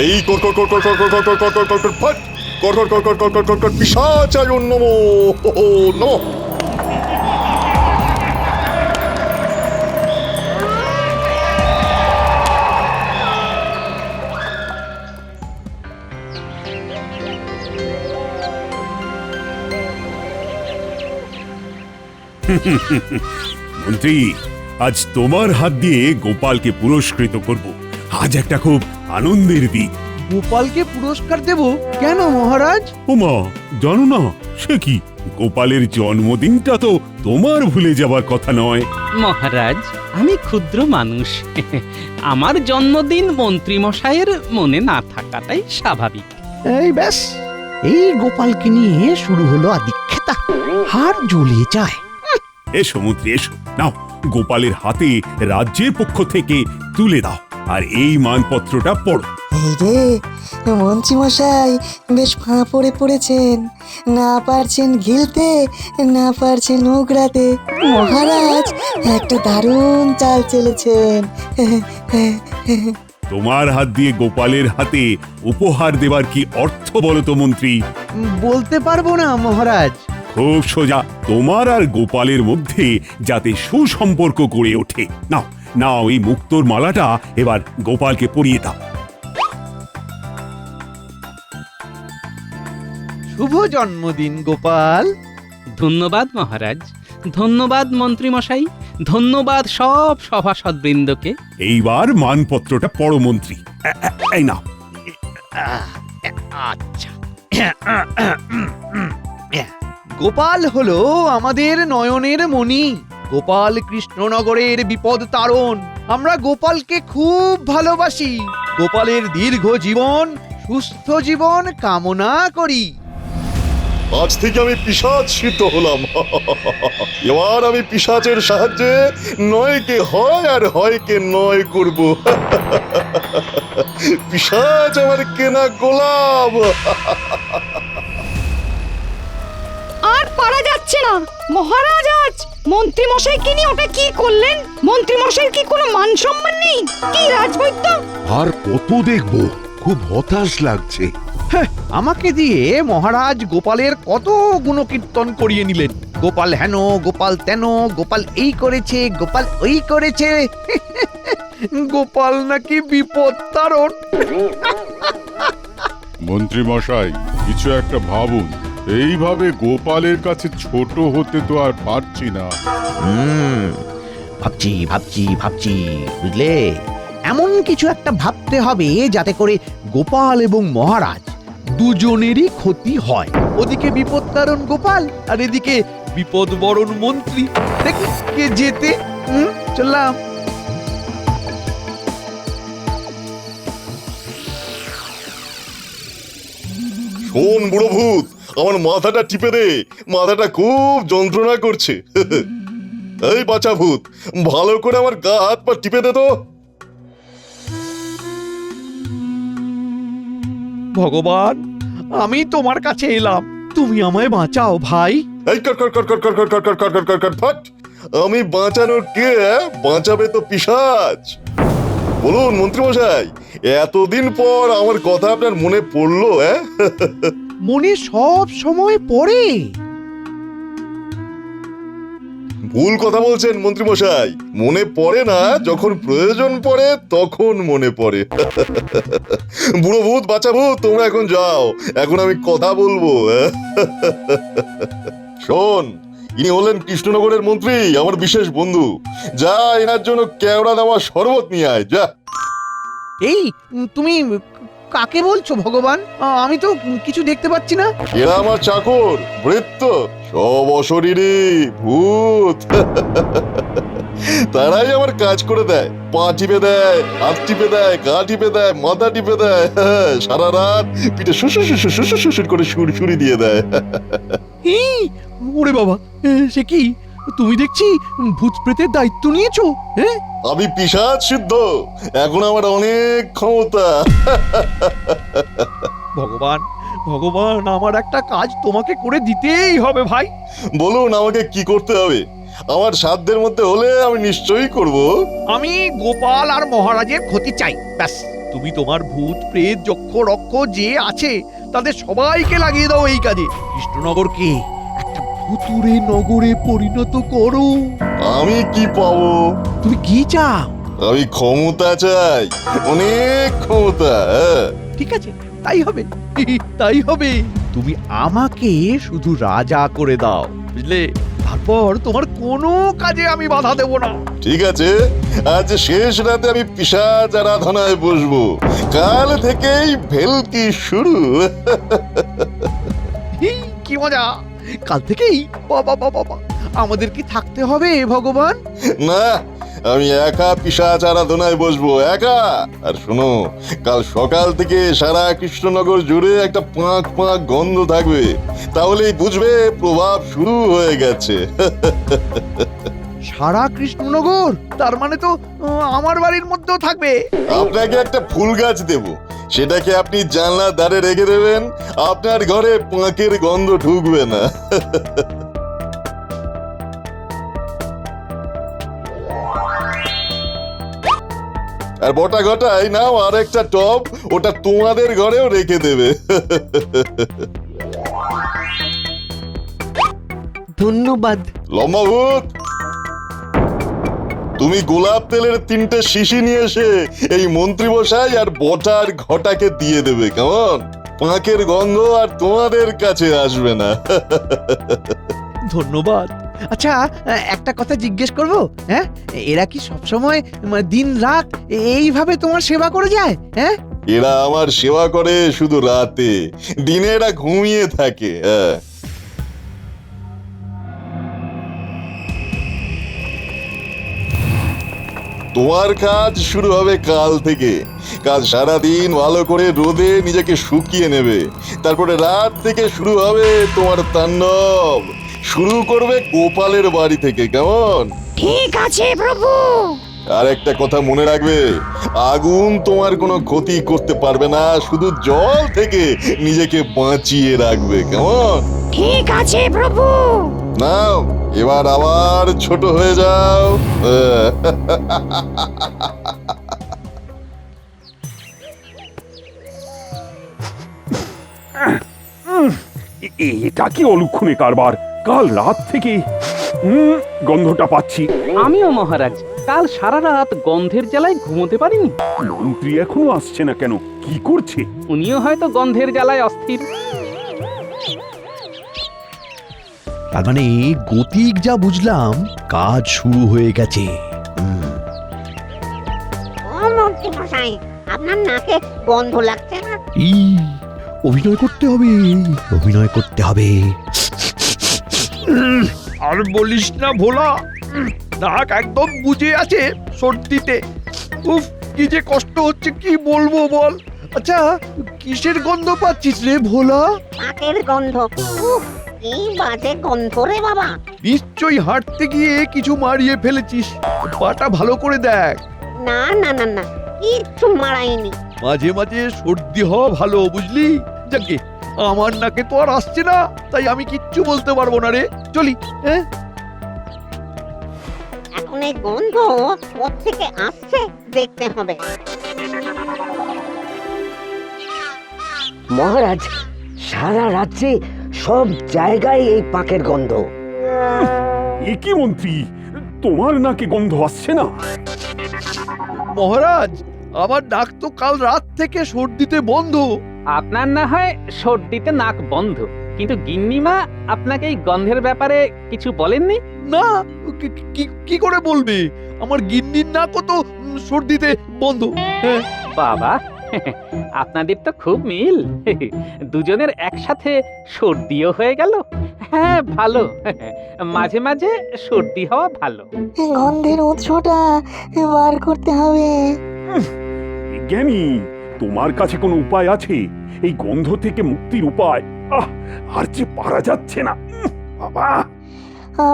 এই কর কর কর কর কর কর কর কর কর কর কর ফট কর কর কর কর কর কর কর কর পিশাচায় নমো নমো। মন্ত্রী, আজ তোমার হাত দিয়ে গোপালকে পুরস্কৃত করব। আজ একটা খুব আনন্দের দিন। গোপালকে পুরস্কার দেব কেন মহারাজ? ওমা, জানো না সে কি? গোপালের জন্মদিনটা তো তোমার ভুলে যাবার কথা নয়। মহারাজ, আমি ক্ষুদ্র মানুষ। আমার জন্মদিন মন্ত্রী মশাইয়ের মনে না থাকাটাই স্বাভাবিক। এই ব্যাস, এই গোপালকে নিয়ে শুরু হলো আদিক্ষেতা। হার জ্বলিয়ে যায়। এসো মন্ত্রী, এসো, নাও গোপালের হাতে রাজ্যের পক্ষ থেকে তুলে দাও, আর এই মানপত্রটা পড়ো। এই রে, মন্ত্রী মশাই বেশ ফাঁ পড়ে পড়েছেন, না পারছেন গিলতে, না পারছেন উগরাতে। মহারাজ একটা দারুণ চাল চলেছেন। তোমার হাত দিয়ে গোপালের হাতে উপহার দেবার কি অর্থ বলো তো মন্ত্রী? বলতে পারবো না মহারাজ। খুব সোজা, তোমার আর গোপালের মধ্যে যাতে সুসম্পর্ক গড়ে ওঠে। নাও নাও, এই মুক্তোর মালাটা এবার গোপালকে পরিয়ে দাও। শুভ জন্মদিন গোপাল। ধন্যবাদ মহারাজ, ধন্যবাদ মন্ত্রী মশাই, ধন্যবাদ সব সভাসদবৃন্দকে। এইবার মানপত্রটা পড়ো মন্ত্রী। এই নাও। আচ্ছা, গোপাল হলো আমাদের নয়নের মণি। গোপাল কৃষ্ণনগরের বিপদ তারণ। আমরা গোপালকে খুব ভালোবাসি। গোপালের দীর্ঘ জীবন, সুস্থ জীবন কামনা করি। আজ থেকে আমি পিশাচ সিদ্ধ হলাম। এবার আমি পিশাচের সাহায্যে নয়কে হয় আর হয়কে নয় করব। পিশাচ আমার কেনা গোলাম। আর পারা যাচ্ছে না মহারাজ। আজ মন্ত্রী মশাই কি নিয়ে ওটা কি করলেন? মন্ত্রী মশাইয়ের কি কোনো মান সম্মান নেই? কি রাজবৈদ্য! আর কত দেখবো, খুব হতাশ লাগছে। আমাকে দিয়ে মহারাজ গোপালের কত গুণকীর্তন করিয়ে নিলেন। গোপাল হেন, গোপাল তেন, গোপাল এই করেছে, গোপাল ওই করেছে। গোপাল নাকি বিপদ তারণ। মন্ত্রী মশাই, কিছু একটা ভাবুন। এইভাবে গোপালের কাছে ছোট হতে তো আর পারছি না। ভাবছি ভাবছি ভাবছি, বুঝলে, এমন কিছু একটা ভাবতে হবে যাতে করে গোপাল এবং মহারাজ দুজনেরই ক্ষতি হয়। ওদিকে বিপদ কারণ গোপাল, আর এদিকে বিপদ বরণ মন্ত্রী। দেখি কে যেতে। চললাম। শোন বুড়ো ভূত, আমার মাথাটা টিপে দে, মাথাটা খুব যন্ত্রণা করছে। এই বাচ্চা ভূত, ভালো করে আমার গা হাত পা টিপে দে তো। ভগবান, আমি তোমার কাছে এলাম, তুমি আমায় বাঁচাও ভাই। এই কর কর কর কর কর কর কর কর কর কর কর কর ফট। আমি বাঁচানোর কে? বাঁচাবে তো পিশাচ। বলুন মন্ত্রী মশাই, এতদিন পর আমার কথা আপনার মনে পড়লো? মনে সব সময় পড়ে। ভুল কথা বলছেন মন্ত্রী মশাই, মনে পড়ে না, যখন প্রয়োজন পড়ে তখন মনে পড়ে। বুড়ো ভূত, বাচ্চা ভূত, তোমরা এখন যাও, এখন আমি কথা বলবো। শোন, ইনি হলেন কৃষ্ণনগরের মন্ত্রী, আমার বিশেষ বন্ধু। যা এনার জন্য কেওড়া দেওয়া শরবত নিয়ে আয়, যা। এই তুমি কাকে বলছো ভগবান? আমি তো কিছু দেখতে পাচ্ছি না। এরা আমার চাকর, ভৃত্য, সব অশরীরী ভূত। তারাই আমার কাজ করে দেয়। পা টিপে দেয়, হাত টিপে দেয়, গা টিপে দেয়, মাথা টিপে দেয়, সারা রাত পিঠে শুশুর শুশুর শুশুর শুশুর করে সুড়সুড়ি দিয়ে দেয়। ওরে বাবা, সে কি? তুমি দেখছি ভূত প্রেতের দায়িত্ব নিয়েছো। হ্যাঁ, আমি পিশাচ সিদ্ধ, এখন আমার অনেক ক্ষমতা। ভগবান ভগবান, আমার একটা কাজ তোমাকে করে দিতেই হবে ভাই। বলুন আমাকে কি করতে হবে? আমার সাধ্যের মধ্যে হলে আমি নিশ্চয়ই করব। আমি গোপাল আর মহারাজের ক্ষতি চাই, ব্যাস। তুমি তোমার ভূত প্রেত যক্ষ রক্ষ যে আছে তাদের সবাইকে লাগিয়ে দাও এই কাজে। কৃষ্ণনগরকে একটা ভুতুরে নগরে পরিণত করো। আমি কি পাবো? তুমি কি চাও? আমি ক্ষমতা চাই, অনেক ক্ষমতা। হ্যাঁ। ঠিক আছে, তাই হবে, তাই হবে। তুমি আমাকে শুধু রাজা করে দাও, বুঝলে? তারপর তোমার কোনো কাজে আমি বাধা দেব না। ঠিক আছে, আজ শেষ রাতে আমি পিশাচ আরাধনায় বসবো। কাল থেকেই ভেলকি শুরু। কি মজা! কাল থেকেই? বাবা বাবা বাবা, আমাদের কি থাকতে হবে ভগবান? না, আমি একা পিশাচ আরাধনায় বসবো, একা। আর শোনো, কাল সকাল থেকে সারা কৃষ্ণনগর জুড়ে একটা পাঁক পাঁক গন্ধ থাকবে, তাহলেই বুঝবে প্রভাব শুরু হয়ে গেছে। সারা কৃষ্ণনগর? তার মানে তো আমার বাড়ির মধ্যেও থাকবে। আপনাকে একটা ফুল গাছ দেব, সেটাকে আপনি জানলার ধারে রেখে দেবেন, আপনার ঘরে পাঁকের গন্ধ ঢুকবে না। আর বটা ঘটাই নাও আর একটা টব, ওটা তোমাদের ঘরেও রেখে দেবে। ধন্যবাদ। লম্বা ভূত, তুমি গোলাপ তেলের 3টে শিশি নিয়ে এসে এই মন্ত্রী মশাই আর বটার ঘটাকে দিয়ে দেবে, কেমন? পাঁকের গন্ধ আর তোমাদের কাছে আসবে না। ধন্যবাদ। আচ্ছা, একটা কথা জিজ্ঞেস করব, হ্যাঁ? এরা কি সবসময় দিন রাত এইভাবে তোমার সেবা করে যায়? হ্যাঁ, এরা আমার সেবা করে শুধু রাতে, দিনে এরা ঘুমিয়ে থাকে। হ্যাঁ। তোমার কাজ শুরু হবে কাল থেকে। কাল সারাদিন ভালো করে রোদে নিজেকে শুকিয়ে নেবে, তারপরে রাত থেকে শুরু হবে তোমার তাণ্ডব। শুরু করবে গোপালের বাড়ি থেকে, কেমন? ঠিক আছে প্রভু। আর একটা কথা মনে রাখবে, আগুন তোমার কোনো ক্ষতি করতে পারবে না, শুধু জল থেকে নিজেকে বাঁচিয়ে রাখবে, কেমন? ঠিক আছে প্রভু। নাও, এবার আবার ছোট হয়ে যাও। এটা কি অলক্ষণে কারবার! কাল রাত থেকে গন্ধটা পাচ্ছি। আমিও মহারাজ কাল সারা রাত গন্ধের জ্বালায় ঘুমোতে পারিনি। মন্ত্রী এখনো আসছে না কেন? কি করছে? উনিও হয়তো গন্ধের জ্বালায় অস্থির। তার মানে গতিক যা বুঝলাম, কাজ শুরু হয়ে গেছে। ও মন্ত্রী মশাই, আপনার নাকে গন্ধ লাগছে না? অভিনয় করতে হবে, অভিনয় করতে হবে। আর বলিস না ভোলা, নাক একদম বুজে আছে সর্দিতে। উফ, কি যে কষ্ট হচ্ছে, কি বলবো বল। আচ্ছা, কিসের গন্ধ পাচ্ছিস রে ভোলা? নাকের গন্ধ। উফ, কি বাজে গন্ধ রে বাবা। নিশ্চয়ই হাঁটতে গিয়ে কিছু মারিয়ে ফেলেছিস। পাটা ভালো করে দেখ। না না না না, কিচ্ছু মারাইনি। মাঝে মাঝে সর্দি হওয়া ভালো, বুঝলি? যাকে আমার নাকে তো আর আসছে না, তাই আমি কিচ্ছু বলতে পারবো না রে। চলি, হ্যাঁ? এখন এই গন্ধ কোত্থেকে আসছে দেখতে হবে। মহারাজ, সারা রাত্রে সব জায়গায় এই পাকের গন্ধ। এ কি মন্ত্রী, তোমার নাকে গন্ধ আসছে না? মহারাজ, আমার নাক তো কাল রাত থেকে সর্দিতে বন্ধ। আপনার না হয় সর্দিতে নাক বন্ধ, কিন্তু গিন্নিমা আপনাকে এই গন্ধের ব্যাপারে কিছু বলেননি? না, কি করে বলবে? আমার গিন্নির নাকও তো সর্দিতে বন্ধ। হ্যাঁ। বাবা, আপনাদের তো খুব মিল। দুজনের একসাথে সর্দিও হয়ে গেল। হ্যাঁ, ভালো। মাঝে মাঝে সর্দি হওয়া ভালো। গন্ধের উৎসটা বার করতে হবে। জ্ঞানী, তোমার কাছে কোনো উপায় আছে এই গন্ধ থেকে মুক্তির উপায়? আর যে পারা যাচ্ছে না বাবা।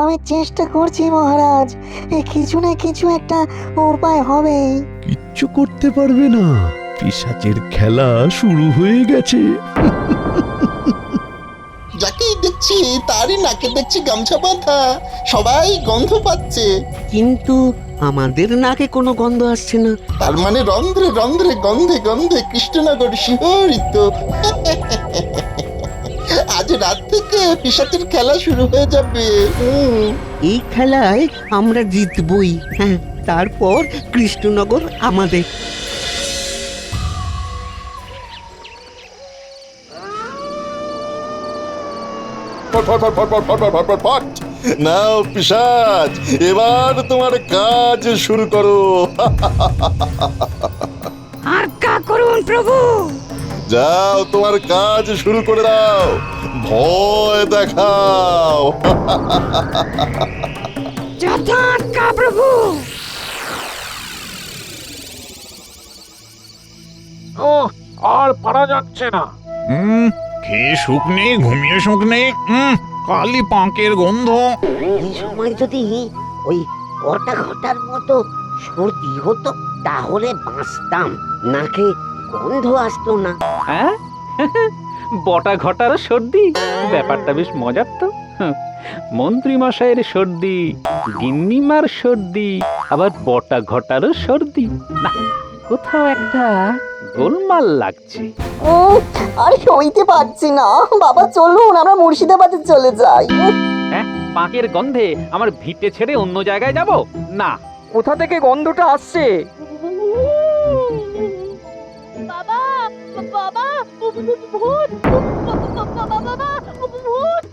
আমি চেষ্টা করছি মহারাজ, কিছু না কিছু একটা উপায় হবে। কিচ্ছু করতে পারবে না, পিশাচের খেলা শুরু হয়ে গেছে। যাকেই দেখছি তারই নাকে দেখছি গামছা বাঁধা, সবাই গন্ধ পাচ্ছে। কিন্তু আমাদের নাকে কোনো গন্ধ আসছে না। তার মানে রন্ধ্রে রন্ধ্রে গন্ধে গন্ধে কৃষ্ণনগর শিহরিত। আজ রাত থেকে পিশাচের খেলা শুরু হয়ে যাবে। এই খেলায় আমরা জিতবই। হ্যাঁ, তারপর কৃষ্ণনগর আমাদের। ফট। নাও পিশাচ, এবার তোমার কাজ শুরু করো। আজ্ঞা করুন প্রভু। যাও, তোমার কাজ শুরু করে দাও, ভয় দেখাও। যথা আজ্ঞা প্রভু। ও আর পারা যাচ্ছে না। খেয়ে সুখ নেই, ঘুমিয়ে সুখ নেই। কালি পাঁকের গন্ধ। এই সময় যদি ওই কটা ঘটার মতো সর্দি হতো তাহলে বাঁচতাম, নাকে গন্ধ আসতো না। হ্যাঁ বটা ঘটার সর্দি, ব্যাপারটা বেশ মজার তো। মন্ত্রী মশাইয়ের সর্দি, গিন্নিমার সর্দি, আবার বটা ঘটারও সর্দি। না, কোথাও একটা গোলমাল লাগছে। আর সইতে পারছি না বাবা, চলুন আমরা মুর্শিদাবাদে চলে যাই। হ্যাঁ, পাঁকের গন্ধে আমার ভিটে ছেড়ে অন্য জায়গায় যাব না। কোথা থেকে গন্ধটা আসছে? বাবা বাবা, ভূত বাবা, ভূত।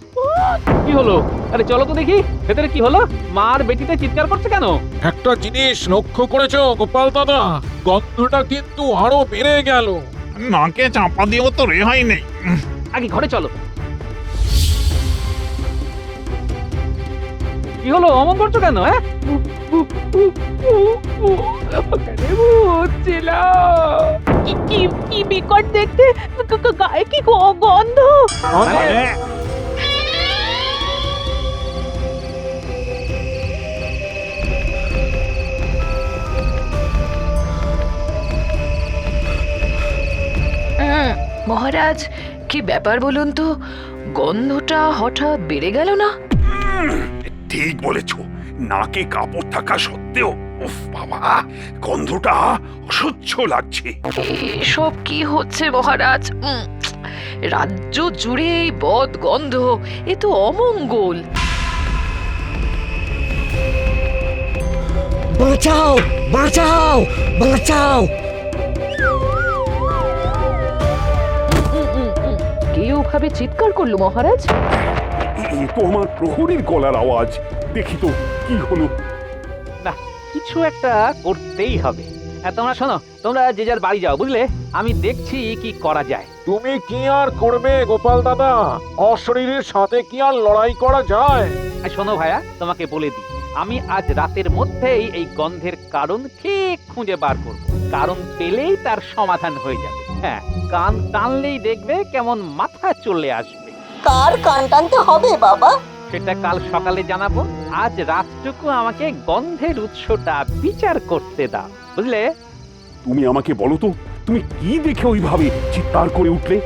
কি হলো? আরে চলো তো দেখি ভেতরে কি হলো। মার বেটিতে চিৎকার করছে কেন? একটা জিনিস লক্ষ্য করেছো গোপাল দাদা? গন্ধটা কিন্তু আরো বেড়ে গেল। নাকে চাপা দিয়েও তো রেহাই নেই। আগে ঘরে চলো। কি হলো, অমন করছো কেন? হ্যাঁ, কি বিকট দেখতে, গায়ে কি গন্ধ। মহারাজ, কি ব্যাপার বলুন তো, গন্ধটা হঠাৎ বেড়ে গেল না? ঠিক বলেছো, নাকে কাপড় থাকা সত্ত্বেও উফ বাবা, গন্ধটা অসহ্য লাগছে। এসব কি হচ্ছে মহারাজ? রাজ্য জুড়ে এই বদ গন্ধ, এ তো অমঙ্গল। বাঁচাও বাঁচাও বাঁচাও! কেউ ভাবে চিৎকার করলো মহারাজ। এ তো আমার প্রহরীর গলার আওয়াজ। দেখি তো কি হলো। না, কিছু একটা করতেই হবে। তোমরা শোনো, তোমরা যে যার বাড়ি যাও, বুঝলে? আমি দেখছি কি করা যায়। তুমি কি আর করবে গোপাল দাদা? অশরীরের সাথে কি আর লড়াই করা যায়? শোনো ভাইয়া, তোমাকে বলে দিই, আমি আজ রাতের মধ্যেই এই গন্ধের কারণ ঠিক খুঁজে বার করব। কারণ পেলেই তার সমাধান হয়ে যাবে। হ্যাঁ, কান টানলেই দেখবে কেমন মাথা চলে আসবে। কার কান টানতে হবে বাবা? সেটা কাল সকালে জানাবো। আজ রাতটুকু আমাকে গন্ধের উৎসটা বিচার করতে দাও, বুঝলে? তুমি আমাকে বলো তো, তুমি কি দেখে ওইভাবে চিৎকার করে উঠলে?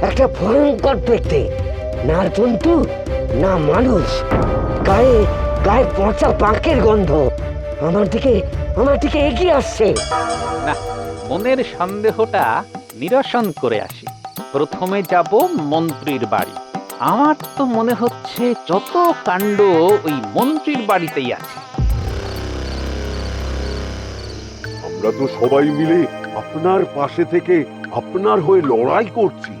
একটা ভয়ঙ্কর পেটে, না জন্তু না মানুষ, গায়ে গায়ে পচা পাঁকের গন্ধ আমার দিকে এগিয়ে আসছে। না, মনের সন্দেহটা নিরসন করে আসি। প্রথমে যাব মন্ত্রীর বাড়ি। আমার তো মনে হচ্ছে যত কাণ্ড ওই মন্ত্রীর বাড়িতেই আছে। আমরা তো সবাই মিলে আপনার পাশে থেকে আপনার হয়ে লড়াই করছি।